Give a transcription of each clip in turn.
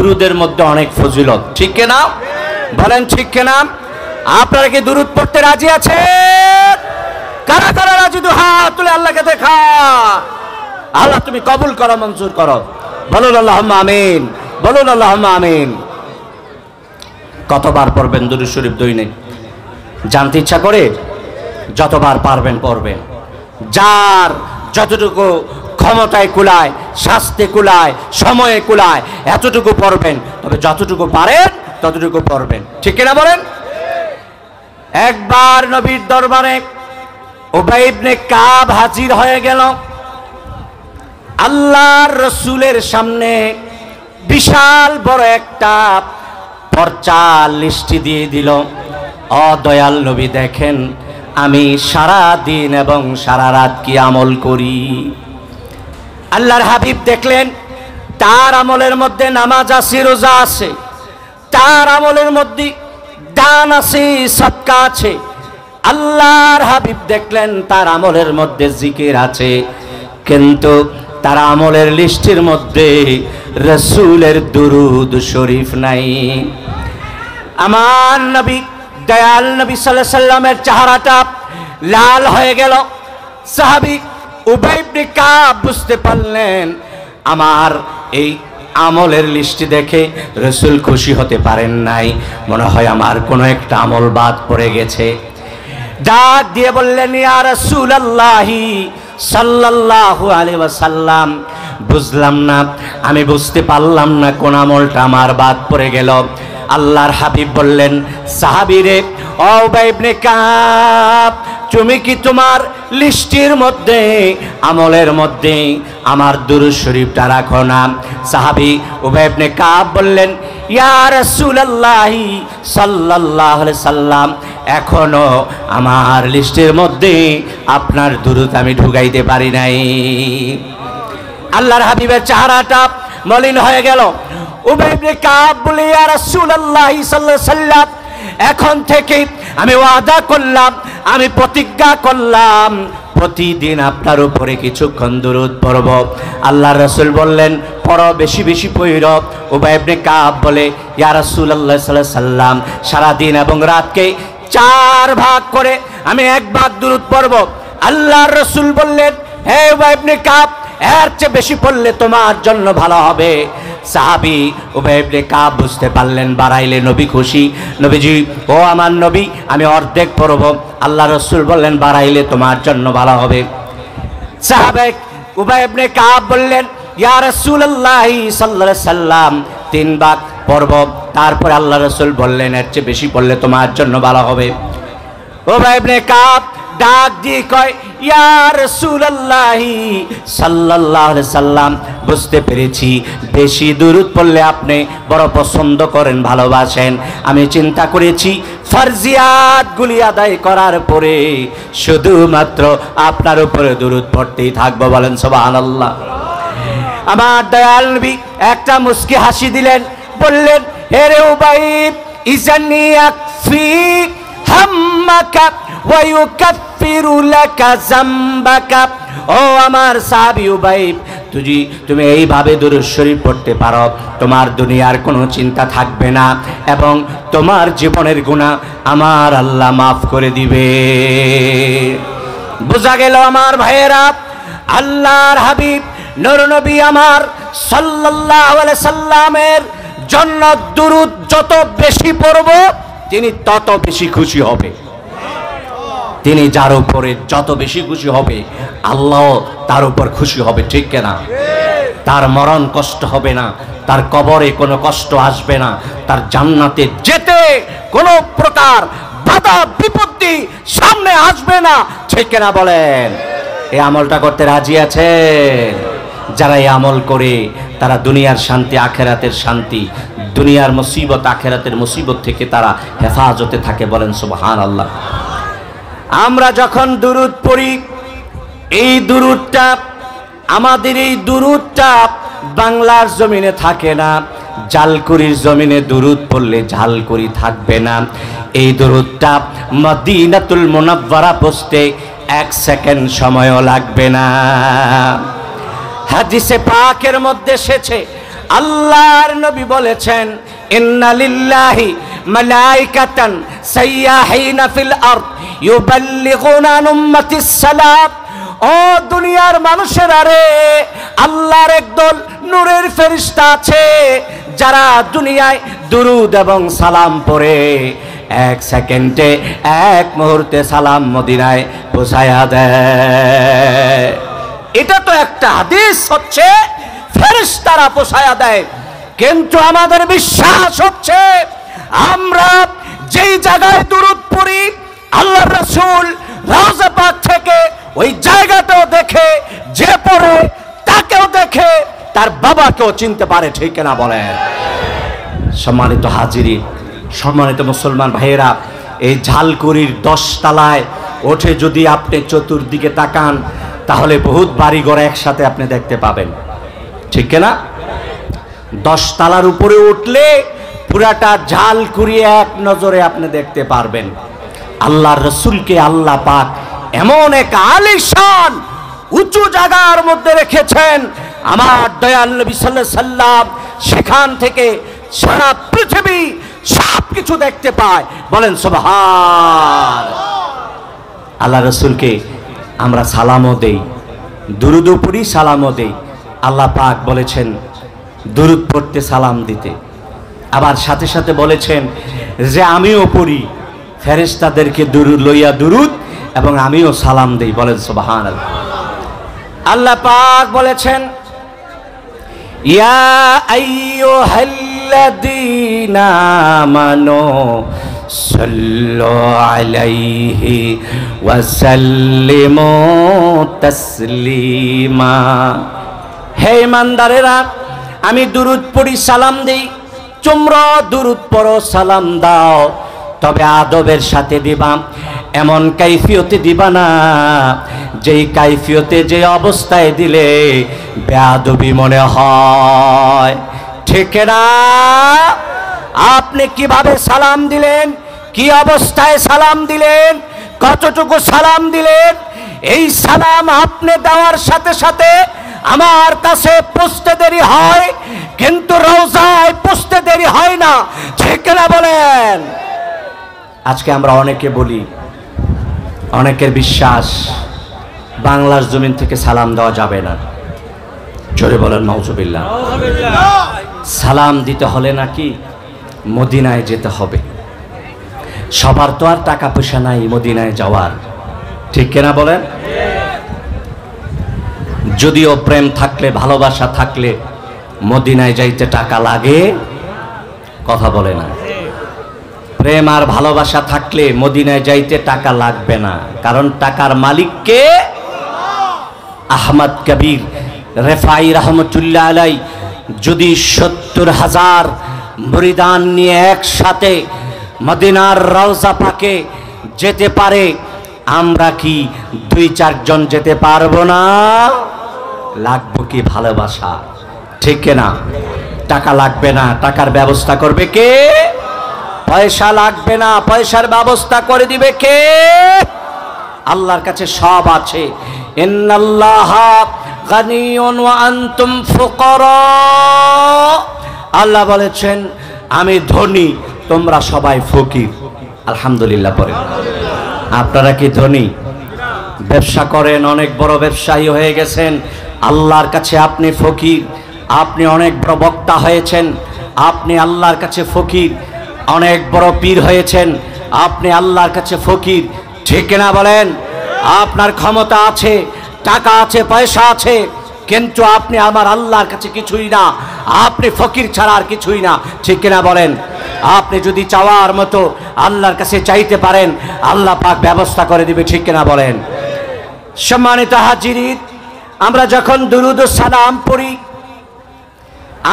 দুরুদের মধ্যে অনেক ফজিলত, ঠিক কিনা বলেন? ঠিক কিনা? আপনারা কি দুরুদ পড়তে রাজি আছেন? কারা কারা রাজি? তো হাত তুলে আল্লাহকে দেখা। আল্লাহ তুমি কবুল করো, মঞ্জুর করো। বলুন আল্লাহুম্মা আমিন, বলুন আল্লাহুম্মা আমিন। কতবার পড়বেন দুরূদ শরীফ দৈনিক? জানতে ইচ্ছা করে? যতবার পারবেন পড়বেন। যার যতটুকু ক্ষমতায় কুলায়, স্বাস্থ্যে কুলায়, সময়ে কুলায়, এতটুকু পড়বেন। তবে যতটুকু পারেন ততটুকু পড়বেন, ঠিক কিনা বলেন? একবার নবীর দরবারে উবাই ইবনে কাব হাজির হয়ে গেল। আল্লাহর রসুলের সামনে বিশাল বড় একটা পর্চা লিস্টি দিয়ে দিল। ও দয়াল নবী, দেখেন আমি সারা দিন এবং সারা রাত কি আমল করি। আল্লাহর হাবিব দেখলেন তার আমলের মধ্যে নামাজ আছে, রোজা আছে, তার আমলের মধ্যে দান আছে, সদকা আছে। আল্লাহর হাবিব দেখলেন তার আমলের মধ্যে জিকির আছে, কিন্তু তার আমলের লিস্টের মধ্যে রাসূলের দুরূদ শরীফ নাই। আমার নবী, দয়াল নবী সাল্লাল্লাহু আলাইহি সাল্লামের চেহারাটা লাল হয়ে গেল। সাহাবী উবাই ইবনে কাব বুঝতে পারলেন আমার এই আমলের লিস্ট দেখে রাসূল খুশি হতে পারেন নাই, মনে হয় আমার কোনো একটা আমল বাদ পড়ে গেছে। ডাক দিয়ে বললেন, ইয়া রাসূলুল্লাহি সাল্লাল্লাহু আলাইহি ওয়াসাল্লাম, বুঝলাম না, আমি বুঝতে পারলাম না কোন আমলটা আমার বাদ পড়ে গেল। আল্লাহর হাবিব বললেন, সাহাবীরে, ও উবাই ইবনে কাব, তুমি কি তোমার লিস্টের মধ্যে, আমলের মধ্যে আমার দুরূদ শরীফটা রাখো না? সাহাবী উবাই ইবনে কাব বললেন, ইয়া রাসূলুল্লাহি সাল্লাল্লাহু আলাইহি সাল্লাম, এখনো আমার লিস্টের মধ্যে আপনার দুরূদ আমি ঢুকাইতে পারি নাই। আল্লাহর হাবিবের চেহারাটা মলিন হয়ে গেল। উবাই ইবনে কাব বলে, ইয়া রাসূলুল্লাহি সাল্লাল্লাহু আলাইহি সাল্লাম, এখন থেকে আমি ওয়াদা করলাম, আমি প্রতিজ্ঞা করলাম, প্রতিদিন আপনার উপরে কিছুক্ষণ দুরূদ পড়ব। আল্লাহর রাসূল বললেন, পড়ো, বেশি বেশি পড়ো। উবাই ইবনে কাব বলে, ইয়া রাসূলুল্লাহ সাল্লাল্লাহু আলাইহি সাল্লাম, সারা দিন এবং রাতকে 4 ভাগ করে আমি 1 ভাগ দুরূদ পড়ব। আল্লাহর রাসূল বললেন, হে উবাই ইবনে কাব, এর চেয়ে বেশি পড়লে তোমার জন্য ভালো হবে। সাহাবী উবাই ইবনে কাব বুঝতে পারলেন বাড়াইলে নবী খুশি। নবীজি, ও আমার নবী, আমি অর্ধেক পড়ব। আল্লাহ রাসূল বললেন, বাড়াইলে তোমার জন্য ভালো হবে। সাহাবা উবাই ইবনে কাব বললেন, ইয়া রাসূলুল্লাহি সাল্লাল্লাহু আলাইহি সাল্লাম, 3 ভাগ পড়ব। তারপর আল্লাহ রাসূল বললেন, এর চেয়ে বেশি পড়লে তোমার জন্য ভালো হবে। উবাই ইবনে কাব ডাক দিয়ে কয়, ইয়া রাসূলুল্লাহি সাল্লাল্লাহু আলাইহি সাল্লাম, বুঝতে পেরেছি বেশি দুরূদ পড়লে আপনি বড় পছন্দ করেন, ভালোবাসেন। আমি চিন্তা করেছি ফরজিয়াতগুলি আদায় করার পরে শুধুমাত্র আপনার উপরে দুরূদ পড়তেই থাকবো। বলেন সুবহানাল্লাহ। আমার দয়াল নবী একটা মুস্কি হাসি দিলেন, বললেন, হে রে উবাই, ইজানি আকফি হাম্মাকা ওয়া ইউকাফিরু লাকা যামবাকা। ও আমার সাহাবী উবাই, তুমি এইভাবে দুরূদ শরীফ পড়তে পারো, তোমার দুনিয়ার কোনো চিন্তা থাকবে না এবং তোমার জীবনের গুনাহ আমার আল্লাহ মাফ করে দিবে। বোঝা গেল আমার ভাইয়েরা, আল্লাহর হাবিব নূর নবী আমার সাল্লাল্লাহু আলাইহি সাল্লামের জন্য দুরূদ যত বেশি পড়ব তিনি তত বেশি খুশি হবে। তিনি যার উপরে যত বেশি খুশি হবে আল্লাহ তার উপর খুশি হবে, ঠিক কিনা? তার মরণ কষ্ট হবে না, তার কবরে কোনো কষ্ট আসবে না, তার জান্নাতে যেতে কোনো প্রকার বাধা বিপত্তি সামনে আসবে না, ঠিক কিনা বলেন? এই আমলটা করতে রাজি আছেন? যারা এই আমল করে তারা দুনিয়ার শান্তি, আখেরাতের শান্তি, দুনিয়ার মুসিবত, আখেরাতের মুসিবত থেকে তারা হেফাজতে থাকে। বলেন সুবহানাল্লাহ। আমরা যখন দুরূদ পড়ি, এই দুরূদটা, আমাদের এই দুরূদটা বাংলার জমিনে থাকে না, জালকুড়ির জমিনে দুরূদ পড়লে জালকুড়ি থাকবে না। এই দুরূদটা মদিনাতুল মুনাওয়ারা পৌঁছতে 1 সেকেন্ড সময়ও লাগবে না। হাদিসে পাকের মধ্যে এসেছে, আল্লাহর নবী বলেছেন ইন্না লিল্লাহি মালাইকাতান সাইয়াহিনা ফিল আরদ ইউবাল্লিগুনা আন উম্মাতিস সালাম। ও দুনিয়ার মানুষেরা রে, আল্লাহর একদল নূরের ফেরেশতা আছে যারা দুনিয়ায় দুরূদ এবং সালাম পড়ে এক সেকেন্ডে এক মুহূর্তে সালাম মদিনায় পৌঁছায়া দেয়। এটা তো একটা হাদিস হচ্ছে ফেরেশতারা পৌঁছায়া দেয়, কিন্তু আমাদের বিশ্বাস হচ্ছে আমরা যেই জায়গায় দুরূদ পড়ি আল্লাহর রাসূল রওজা পাক থেকে ওই জায়গাটাও দেখে, যে পড়ে তাকেও দেখে, তার বাবাকেও চিনতে পারে, ঠিক না বলেন? সম্মানিত হাজিরিন, সম্মানিত মুসলমান ভাইয়েরা, এই ঝালকুড়ির 10 তলায় ওঠে যদি আপনি চতুর্দিকে তাকান তাহলে বহুত বাড়িঘর একসাথে আপনি দেখতে পাবেন, ঠিক না? 10 তলার উপরে উঠলে পুরাটা ঝালকুড়ি এক নজরে আপনি দেখতে পারবেন। আল্লাহর রাসূলকে আল্লাহ পাক এমন এক আলিশান উঁচু জায়গার মধ্যে রেখেছেন, আমার দয়াল নবী সাল্লাল্লাহু আলাইহি সাল্লাম সেখান থেকে সারা পৃথিবী সব কিছু দেখতে পায়। বলেন সুবহান। আল্লাহ রাসূলকে আমরা সালামও দেই, দুরূদও পড়ি, সালামও দেই। আল্লাহ পাক বলেছেন দুরূদ পড়তে, সালাম দিতে, আবার সাথে সাথে বলেছেন যে আমিও পড়ি ফেরেশতাদেরকে দুরূদ লইয়া দুরূদ এবং আমিও সালাম দেই। বলেন সুবহানাল্লাহ। আল্লাহ পাক বলেছেন ইয়া আইয়ুহাল্লাযীনা আমানু সাল্লু আলাইহি ওয়া সাল্লিমু তাসলিমা। হে ইমানদারেরা, আমি দুরূদ পড়ি, সালাম দেই, তোমরা দুরূদ পড়ো, সালাম দাও, তবে আদবের সাথে দিবা, এমন কাইফিয়তে দিবা না যেই কাইফিয়তে, যে অবস্থায় দিলে বেয়াদবি মনে হয়, ঠিক না? আপনি কিভাবে সালাম দিলেন, কি অবস্থায় সালাম দিলেন, কতটুকু সালাম দিলেন, এই সালাম আপনি দেওয়ার সাথে সাথে আমার কাছে পৌঁছতে দেরি হয়, কিন্তু রওজায় পৌঁছতে দেরি হয় না, ঠিক না বলেন? আজকে আমরা অনেকে বলি, অনেকের বিশ্বাস বাংলার জমিন থেকে সালাম দেওয়া যাবে না। জোরে বলেন নাউজুবিল্লাহ। সালাম দিতে হলে নাকি মদিনায় যেতে হবে। সবার তো আর টাকা পয়সা নাই মদিনায় যাওয়ার, ঠিক কিনা বলেন? যদিও প্রেম থাকলে, ভালোবাসা থাকলে মদিনায় যাইতে টাকা লাগে, কথা বলে না। প্রেম আর ভালোবাসা থাকলে মদিনায় যাইতে টাকা লাগবে না, কারণ টাকার মালিককে আহমদ কবির রেফাই রহমতুল্লাহ আলাই যদি 70,000 মুরিদান নিয়ে একসাথে মদিনার রওজা পাকে যেতে পারে, আমরা কি 2-4 জন যেতে পারবো না? লাগবে কি ভালোবাসা, ঠিক না? টাকা লাগবে না, টাকার ব্যবস্থা করবে কে? পয়সা লাগবে না, পয়সার ব্যবস্থা করে দিবে কে? আল্লাহর কাছে সব আছে। ইন্নাল্লাহা গানিয়ুন ওয়া আনতুম ফুকারা। আল্লাহ বলেছেন আমি ধনী, তোমরা সবাই ফকির। আলহামদুলিল্লাহ পড়ে। আপনারা কি ধনী? ব্যবসা করেন, অনেক বড় ব্যবসায়ী হয়ে গেছেন, আল্লাহর কাছে আপনি ফকির। আপনি অনেক বড় বক্তা হয়েছেন, আপনি আল্লাহর কাছে ফকির। অনেক বড় পীর হয়েছেন, আপনি আল্লাহর কাছে ফকির, ঠিক না বলেন? আপনার ক্ষমতা আছে, টাকা আছে, পয়সা আছে, কিন্তু আপনি আমার আল্লাহর কাছে কিছুই না, আপনি ফকির ছাড়া আর কিছুই না, ঠিক না বলেন? আপনি যদি চাওয়ার মতো আল্লাহর কাছে চাইতে পারেন, আল্লাহ পাক ব্যবস্থা করে দিবে, ঠিক না বলেন? সম্মানিত হাজিরিন, আমরা যখন দুরূদ ও সালাম পড়ি,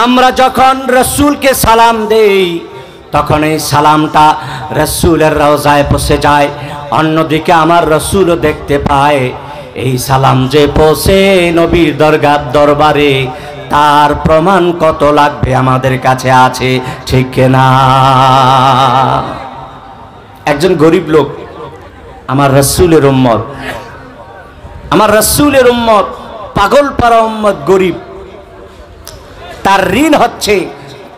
আমরা যখন রাসূলকে সালাম দেই, তখন এই সালামটা রাসূলের রওজায় পৌঁছে যায়। অন্যদিকে আমার রাসূলও দেখতে পায় এই সালাম যে পৌঁছে নবীর দরবারে, তার প্রমাণ কত লাগবে আমাদের কাছে আছে, ঠিক না? একজন গরিব লোক, আমার রাসূলের উম্মত, আমার রাসূলের উম্মত, পাগল পারা উম্মত, গরিব, তার ঋণ হচ্ছে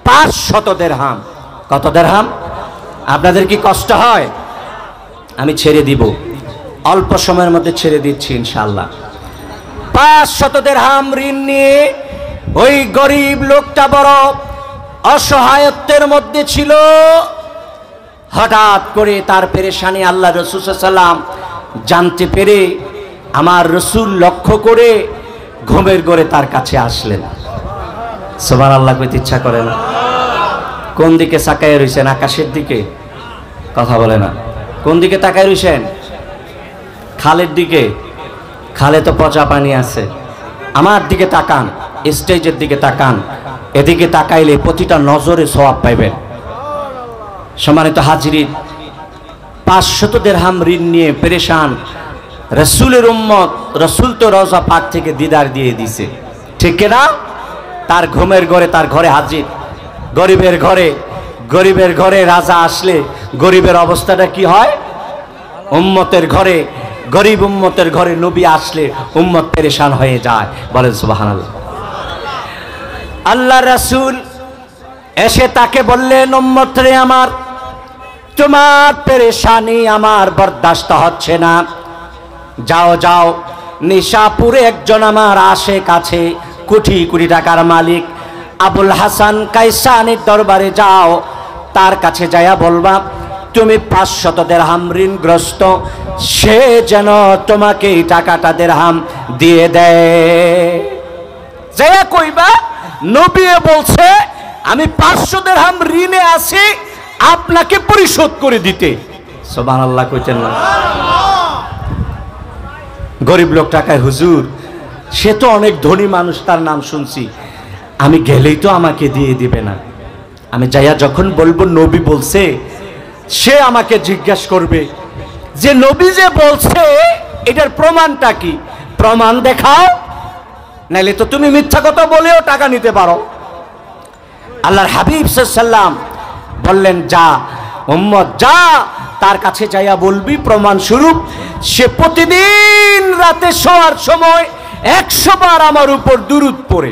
500 দিরহাম। কত দিরহাম? আপনাদের কি কষ্ট হয়? আমি ছেড়ে দিব, অল্প সময়ের মধ্যে ছেড়ে দিচ্ছি ইনশাআল্লাহ। 500 দিরহাম ঋণ নিয়ে ওই গরিব লোকটা বড় অসহায়ত্বের মধ্যে ছিল। হঠাৎ করে তার পেরেশানি আল্লাহ রাসূল সাল্লাল্লাহু আলাইহি ওয়াসাল্লাম জানতে পেরে আমার রাসূল লক্ষ্য করে ঘুমের ঘরে তার কাছে আসলেন। সুবহানাল্লাহ কইতে ইচ্ছা করে না? কোন দিকে তাকায় রইছেন? আকাশের দিকে? কথা বলে না। কোন দিকে তাকায় রইছেন? খালের দিকে? খালে তো পচা পানি আছে। আমার দিকে তাকান, স্টেজের দিকে তাকান। এদিকে তাকাইলে প্রতিটা নজরে সওয়াব পাইবেন। সম্মানিত হাজিরিন, 500 দিরহাম ঋণ নিয়ে পেরেশান রাসূলের উম্মত। রাসূল তো রওজা পাক থেকে দিদার দিয়ে দিছে, ঠিক না? তার ঘুমের ঘরে, তার ঘরে হাজির। গরিবের ঘরে রাজা আসলে গরিবের অবস্থাটা কি হয়? উম্মতের ঘরে, গরিব উম্মতের ঘরে নবী আসলে উম্মত পেরেশান হয়ে যায়। বলেন সুবহানাল্লাহ। আল্লাহ রাসূল এসে তাকে বললেন, উম্মত রে আমার, তোমার পেরেশানি আমার বরদাস্ত হচ্ছে না। যাও যাও, নিশাপুরে একজন আমার আশেক আছে, কোটি কোটি টাকার মালিক, আবুল হাসান কায়সানির দরবারে যাও। তার কাছে যাইয়া বলবা তুমি 500 দিরহাম ঋণগ্রস্ত, সে যেন তোমাকে এই টাকাটা দিরহাম দিয়ে দেয়। যাইয়া কইবা নবী বলছে আমি 500 দিরহাম ঋণে আছি, আপনাকে পরিশোধ করে দিতে। সুবহানাল্লাহ কইতেন না? গরিব লোক টাকায়, হুজুর সে তো অনেক ধনী মানুষ, তার নাম শুনছি, আমি গেলেই তো আমাকে দিয়ে দিবে না। আমি যাইয়া যখন বলবো নবী বলছে, সে আমাকে জিজ্ঞেস করবে যে নবী যে বলছে এটার প্রমাণটা কি? প্রমাণ দেখাও, নাইলে তো তুমি মিথ্যা কথা বলেও টাকা নিতে পারো। আল্লাহর হাবিব সাল্লাল্লাহু আলাইহি ওয়াসাল্লাম বললেন, যা উম্মত যা, তার কাছে যাইয়া বলবি প্রমাণ স্বরূপ সে প্রতিদিন রাতে শোয়ার সময় 100 বার আমার উপর দুরূদ পড়ে,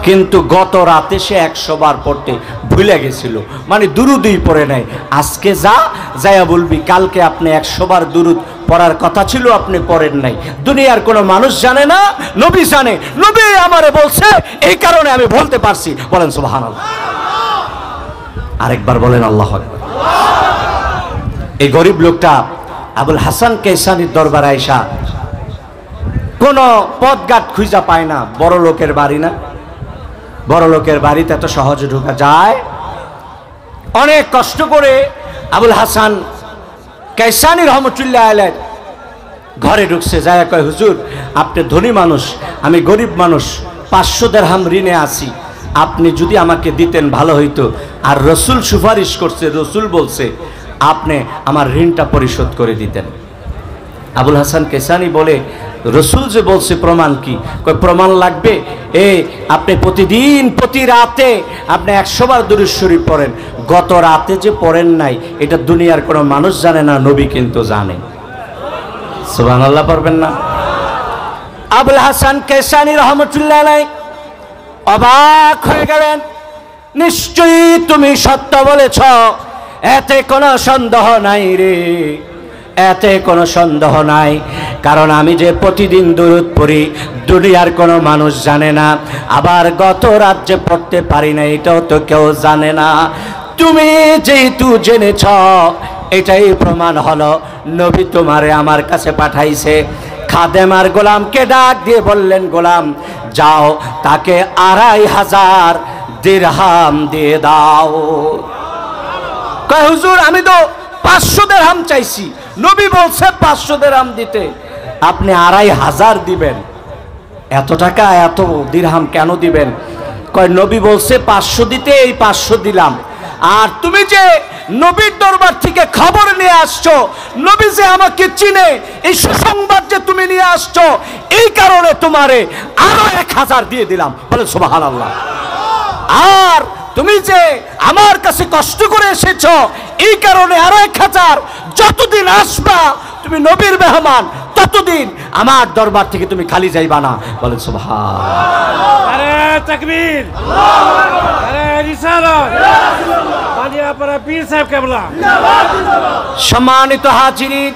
কিন্তু গত রাতে সে 100 বার পড়তে ভুলে গেছিল, মানে দুরূদই পড়ে নাই। আজকে যাইয়া বলবি কালকে আপনি 100 বার দুরূদ পড়ার কথা ছিল, আপনি পড়েন নাই। দুনিয়ার কোনো মানুষ জানে না, নবী জানে। নবী আমারে বলছে, এই কারণে আমি বলতে পারছি। বলেন সুবহানাল্লাহ। আরেকবার বলেন আল্লাহু আকবার। এই গরিব লোকটা আবুল হাসান কায়সানির দরবারে আইসা কোনো পথঘাট খুঁজা পায় না। বড় লোকের বাড়ি না, বড় লোকের বাড়িতে এত সহজে ঢোকা যায়? অনেক কষ্ট করে আবুল হাসান কায়সানি রহমতুল্লাহ আলাইহি ঘরে ঢুকছে। যায় কয়, হুজুর আপনি ধনী মানুষ, আমি গরিব মানুষ, 500 দিরহাম ঋণে আছি, আপনি যদি আমাকে দিতেন ভালো হইতো। আর রসুল সুপারিশ করছে, রসুল বলছে আপনি আমার ঋণটা পরিশোধ করে দিতেন। আবুল হাসান কায়সানি বলে, রসুল যে বলছে প্রমাণ কি? কই প্রমাণ লাগবে, আপনি প্রতিদিন প্রতি রাতে আপনি 100 বার দুরূদ শরীফ পড়েন, গত রাতে যে পড়েন নাই এটা দুনিয়ার কোনো মানুষ জানে না, নবী কিন্তু জানে। সুবহানাল্লাহ পড়বেন না? আবুল হাসান কায়সানি রহমতুল্লাহ আলাইহি অবাক হয়ে গেলেন। নিশ্চয়ই তুমি সত্য বলেছ, এতে কোনো সন্দেহ নাই রে, এতে কোনো সন্দেহ নাই। কারণ আমি যে প্রতিদিন দুরূদ পড়ি দুনিয়ার কোনো মানুষ জানে না, আবার গত রাত যে পড়তে পারি না এটাও তো কেউ জানে না। তুমি যেহেতু জেনেছ, এটাই প্রমাণ হলো নবী তোমারে আমার কাছে পাঠাইছে। খাদেম আর গোলামকে ডাক দিয়ে বললেন, গোলাম যাও তাকে 2500 দিরহাম দিয়ে দাও। কয় হুজুর আমি তো 500 দিরহাম চাইছি, নবী বলছে 500 দিরহাম দিতে, আপনি 2500 দিবেন। এত টাকা এত দিরহাম কেন দিবেন? কয় নবী বলছে 500 দিতে, এই 500 দিলাম। আর তুমি যে নবীর দরবার থেকে খবর নিয়ে আসছো, নবী যে আমাকে চিনে, এই সুসংবাদ যে তুমি নিয়ে আসছো, এই কারণে তোমারে আরো 1000 দিয়ে দিলাম। বলে সুবহানাল্লাহ। আর তুমি যে আমার কাছে কষ্ট করে এসেছো, এই কারণে আরো 1000। যতদিন আসবা তুমি নবীর মেহমান, ততদিন আমার দরবার থেকে তুমি খালি যাইবা না। বলে সুবহানাল্লাহ। তাকবীর, আরে রিসালাত, বানিয়াপাড়া পীর সাহেব কেবলা। সম্মানিত হাজিরিন,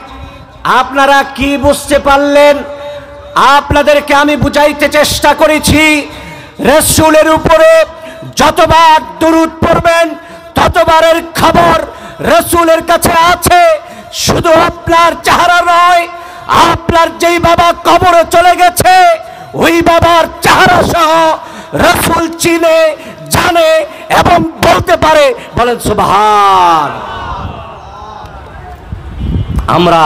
আপনারা কি বুঝতে পারলেন? আপনাদেরকে আমি বুঝাইতে চেষ্টা করেছি, রাসূলের উপরে যতবার দুরূদ পড়বেন ততবারের খবর রাসূলের কাছে আছে। শুধু আপনার চেহারা নয়, আপনার যেই বাবা কবরে চলে গেছে ওই বাবার চেহারা সহ রাসূল চিনে, জানে এবং বলতে পারে। বলেন সুবহান। আমরা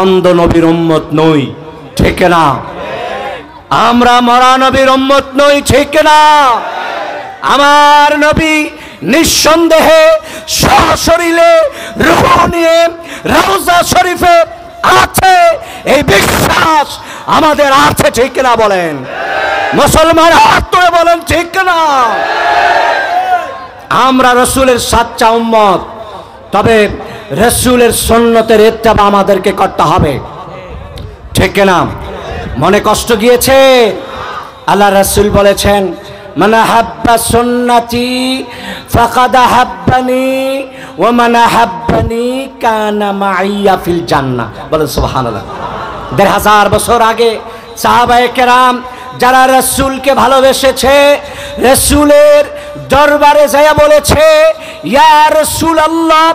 অন্ধ নবীর উম্মত নই, ঠিক না? আমরা মরা নবীর উম্মত নই, ঠিক না? আমার নবী নিঃসন্দেহে সশরীরে রূহ নিয়ে রওজা শরীফে আছে, এই বিশ্বাস আমাদের আছে, ঠিক না? বলেন মুসলমান, হাত তুলে বলেন ঠিক না? আমরা রাসূলের সাচ্চা উম্মত, তবে রাসূলের সুন্নতের ইত্তেবা আমাদেরকে করতে হবে, ঠিক না? মনে কষ্ট গিয়েছে? আল্লাহ রাসূল বলেছেন, মান হাব্বা সুন্নতি ফাকাদ হাব্বানি ওয়া মান হাব্বানি কানা মাইয়া ফিল জান্নাহ। বলেন সুবহানাল্লাহ। ১৫০০ বছর আগে সাহাবায়ে কেরাম যারা রাসূলকে ভালোবেসেছে, রাসূলের দরবারে যায় বলেছে, ইয়া রাসূলুল্লাহ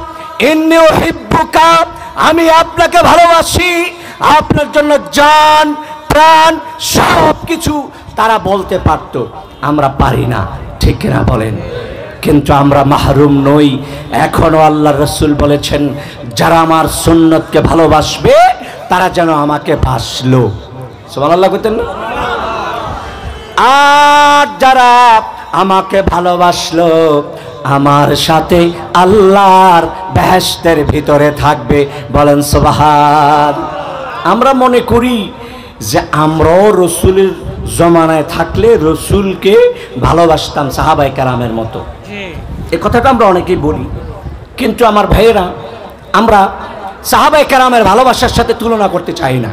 ইন্নী উহিব্বুকা, আমি আপনাকে ভালোবাসি, আপনার জন্য জান প্রাণ সব কিছু তারা বলতে পারত, আমরা পারি না, ঠিক না? বলেন। কিন্তু আমরা মাহরুম নই। এখনো আল্লাহর রাসূল বলেছেন, যারা আমার সুন্নতকে ভালোবাসবে তারা যেন আমাকে বাসলো। সুবহানাল্লাহ কইতেন না? আর যারা আমাকে ভালোবাসলো আমার সাথে আল্লাহর বেহেশতের ভিতরে থাকবে। বলেন সুবহান। আমরা মনে করি যে আমরাও রসুলের জমানায় থাকলে রসুলকে ভালোবাসতাম সাহাবায়ে কেরামের মতো, এই কথাটা আমরা অনেকেই বলি। কিন্তু আমার ভাইয়েরা, আমরা সাহাবায়ে কেরামের ভালোবাসার সাথে তুলনা করতে চাই না।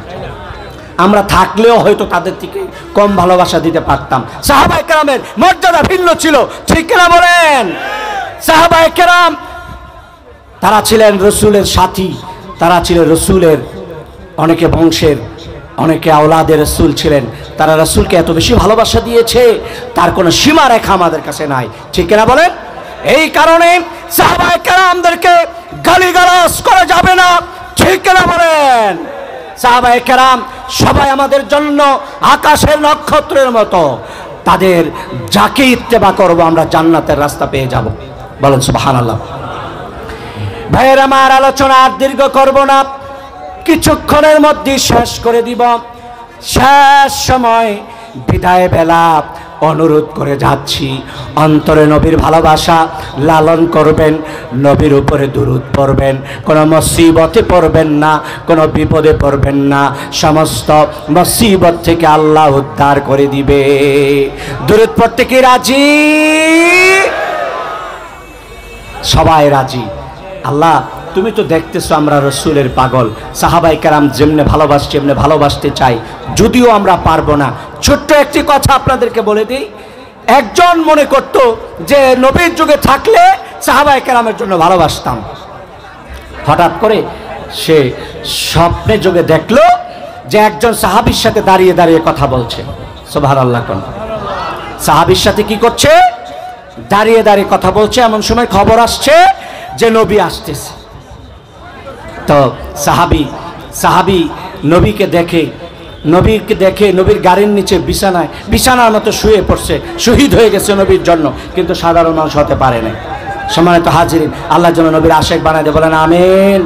আমরা থাকলেও হয়তো তাদের থেকে কম ভালোবাসা দিতে পারতাম। সাহাবায়ে কেরামের মর্যাদা ভিন্ন ছিল, ঠিক না? বলেন। সাহাবায়ে কেরাম তারা ছিলেন রসুলের সাথী, তারা ছিলেন রসুলের অনেকে বংশের, অনেকে আওলাদের রসুল ছিলেন। তারা রসুলকে এত বেশি ভালোবাসা দিয়েছে, তার কোনো সীমা রেখা আমাদের কাছে নাই, ঠিক না? বলেন। এই কারণে সাহাবায়ে কেরামদেরকে গালিগালাজ করা যাবে না, ঠিক না? বলেন। সাহাবায়ে কেরাম সবাই আমাদের জন্য আকাশের নক্ষত্রের মতো, তাদের যাকে ইত্তেবা করব আমরা জান্নাতের রাস্তা পেয়ে যাব। বলেন সুবহানাল্লাহ। ভাইয়ের আমার, আলোচনা আর দীর্ঘ করব না, কিছুক্ষণের মধ্যে শেষ করে দিব। শেষ সময় বিদায় বেলা অনুরোধ করে যাচ্ছি, অন্তরে নবীর ভালোবাসা লালন করবেন, নবীর উপরে দুরূদ পড়বেন, কোনো মুসিবতে পড়বেন না, কোনো বিপদে পড়বেন না, সমস্ত মুসিবত থেকে আল্লাহ উদ্ধার করে দিবে। দুরূদ পড়তে কি রাজি? সবাই রাজি? আল্লাহ তুমি তো দেখতেছো আমরা রসুলের পাগল, সাহাবায়ে কেরাম যেমনে ভালোবাসছে এমনি ভালোবাসতে চাই, যদিও আমরা পারবো না। ছোট্ট একটি কথা আপনাদেরকে বলে দিই, একজন মনে করত যে নবীর যুগে থাকলে সাহাবায়ে কেরামের জন্য ভালোবাসতাম। হঠাৎ করে সে স্বপ্নে যোগে দেখলো যে একজন সাহাবীর সাথে দাঁড়িয়ে দাঁড়িয়ে কথা বলছে। সুবহানাল্লাহ। কোন সাহাবীর সাথে কি করছে? দাঁড়িয়ে দাঁড়িয়ে কথা বলছে। এমন সময় খবর আসছে যে নবী আসতেছে। তো সাহাবী নবীকে দেখে নবীর গাড়ির নিচে বিছানার মতো শুয়ে পড়ছে, শহীদ হয়ে গেছে নবীর জন্য, কিন্তু সাধারণ মানুষ হতে পারে না। সম্মানিত হাজিরিন, আল্লাহ যেন নবীর আশেক বানায় দেয়। বলেন আমিন।